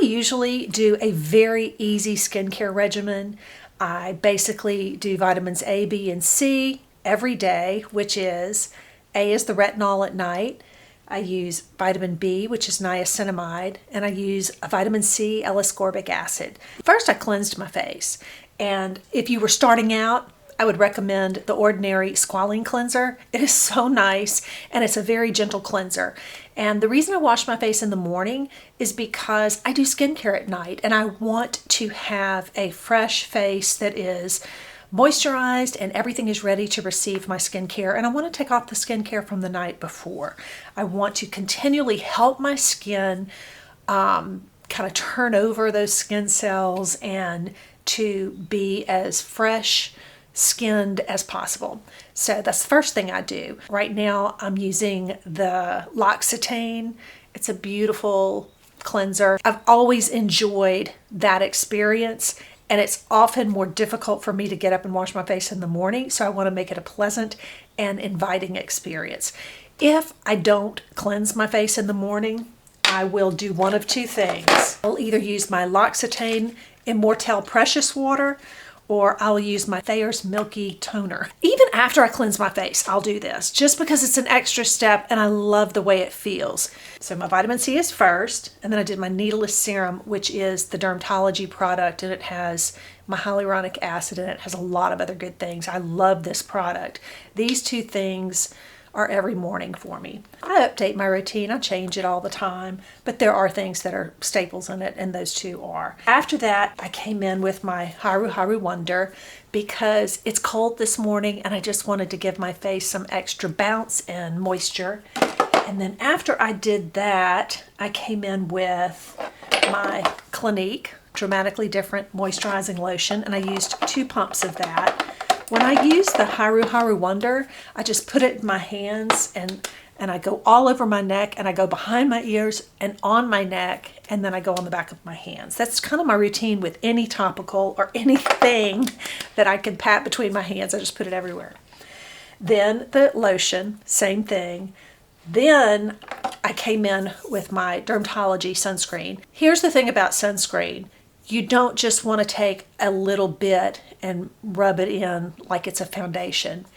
usually do a very easy skincare regimen. I basically do vitamins A, B, and C every day, which is A is the retinol at night. I use vitamin B, which is niacinamide, and I use a vitamin C, L-ascorbic acid. First, I cleansed my face. And if you were starting out, I would recommend the Ordinary Squalene Cleanser. It is so nice, and it's a very gentle cleanser. And the reason I wash my face in the morning is because I do skincare at night, and I want to have a fresh face that is moisturized and everything is ready to receive my skincare. And I want to take off the skincare from the night before. I want to continually help my skin kind of turn over those skin cells and to be as fresh skinned as possible. So that's the first thing I do. Right now I'm using the L'Occitane. It's a beautiful cleanser. I've always enjoyed that experience, and it's often more difficult for me to get up and wash my face in the morning, so I want to make it a pleasant and inviting experience. If I don't cleanse my face in the morning, I will do one of two things. I'll either use my L'Occitane Immortelle Precious Water, or I'll use my Thayer's Milky Toner. Even after I cleanse my face, I'll do this just because it's an extra step and I love the way it feels. So my vitamin C is first, and then I did my needleless serum, which is the Dermatology product, and it has my hyaluronic acid and it has a lot of other good things. I love this product. These two things are every morning for me. I update my routine, I change it all the time, but there are things that are staples in it, and those two are. After that, I came in with my Haru Haru Wonder because it's cold this morning and I just wanted to give my face some extra bounce and moisture. And then after I did that, I came in with my Clinique Dramatically Different Moisturizing Lotion, and I used 2 pumps of that. When I use the Haru Haru Wonder, I just put it in my hands and I go all over my neck, and I go behind my ears and on my neck, and then I go on the back of my hands. That's kind of my routine with any topical or anything that I can pat between my hands. I just put it everywhere. Then the lotion, same thing. Then I came in with my Dermatology sunscreen. Here's the thing about sunscreen. You don't just want to take a little bit and rub it in like it's a foundation.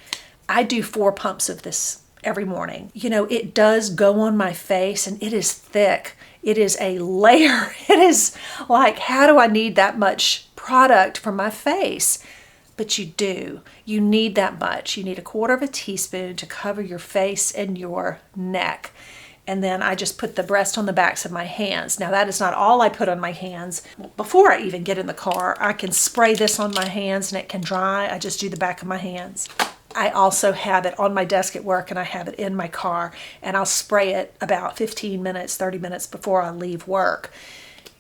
I do 4 pumps of this every morning. You know, it does go on my face and it is thick. It is a layer. It is like, how do I need that much product for my face? But you do. You need that much. You need 1/4 teaspoon to cover your face and your neck. And then I just put the rest on the backs of my hands. Now that is not all I put on my hands. Before I even get in the car, I can spray this on my hands and it can dry. I just do the back of my hands. I also have it on my desk at work, and I have it in my car, and I'll spray it about 15 minutes, 30 minutes before I leave work.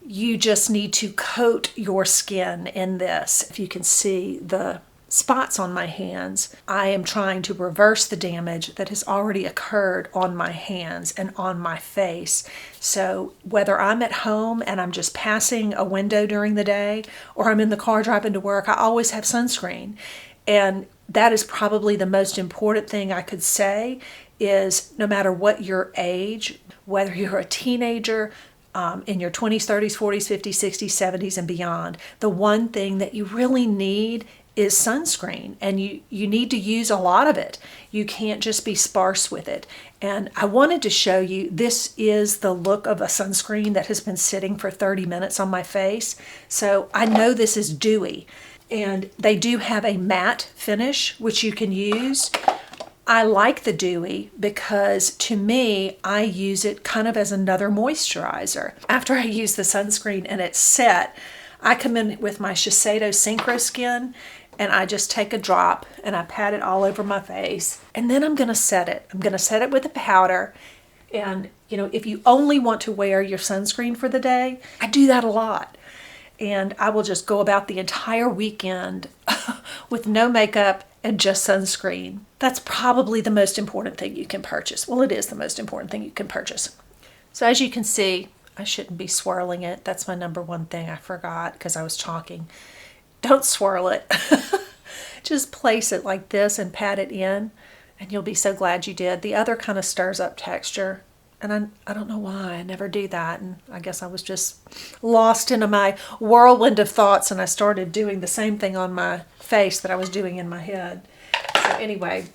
You just need to coat your skin in this. If you can see the spots on my hands, I am trying to reverse the damage that has already occurred on my hands and on my face. So whether I'm at home and I'm just passing a window during the day, or I'm in the car driving to work, I always have sunscreen. And that is probably the most important thing I could say, is no matter what your age, whether you're a teenager, in your 20s, 30s, 40s, 50s, 60s, 70s, and beyond, the one thing that you really need is sunscreen, and you need to use a lot of it. You can't just be sparse with it. And I wanted to show you, this is the look of a sunscreen that has been sitting for 30 minutes on my face. So I know this is dewy, and they do have a matte finish, which you can use. I like the dewy because, to me, I use it kind of as another moisturizer. After I use the sunscreen and it's set, I come in with my Shiseido Synchro Skin, and I just take a drop and I pat it all over my face, and then I'm going to set it. I'm going to set it with a powder. And, you know, if you only want to wear your sunscreen for the day, I do that a lot. And I will just go about the entire weekend with no makeup and just sunscreen. That's probably the most important thing you can purchase. Well, it is the most important thing you can purchase. So as you can see, I shouldn't be swirling it. That's my number one thing I forgot because I was talking. Don't swirl it. Just place it like this and pat it in, and you'll be so glad you did. The other kind of stirs up texture. And I don't know why I never do that. And I guess I was just lost into my whirlwind of thoughts, and I started doing the same thing on my face that I was doing in my head. So anyway,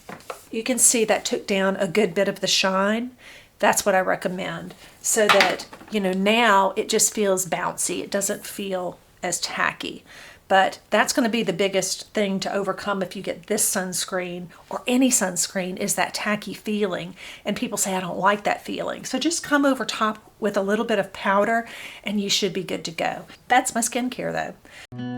you can see that took down a good bit of the shine. That's what I recommend. So that, now it just feels bouncy. It doesn't feel as tacky. But that's going to be the biggest thing to overcome if you get this sunscreen or any sunscreen, is that tacky feeling. And people say, I don't like that feeling. So just come over top with a little bit of powder and you should be good to go. That's my skincare though.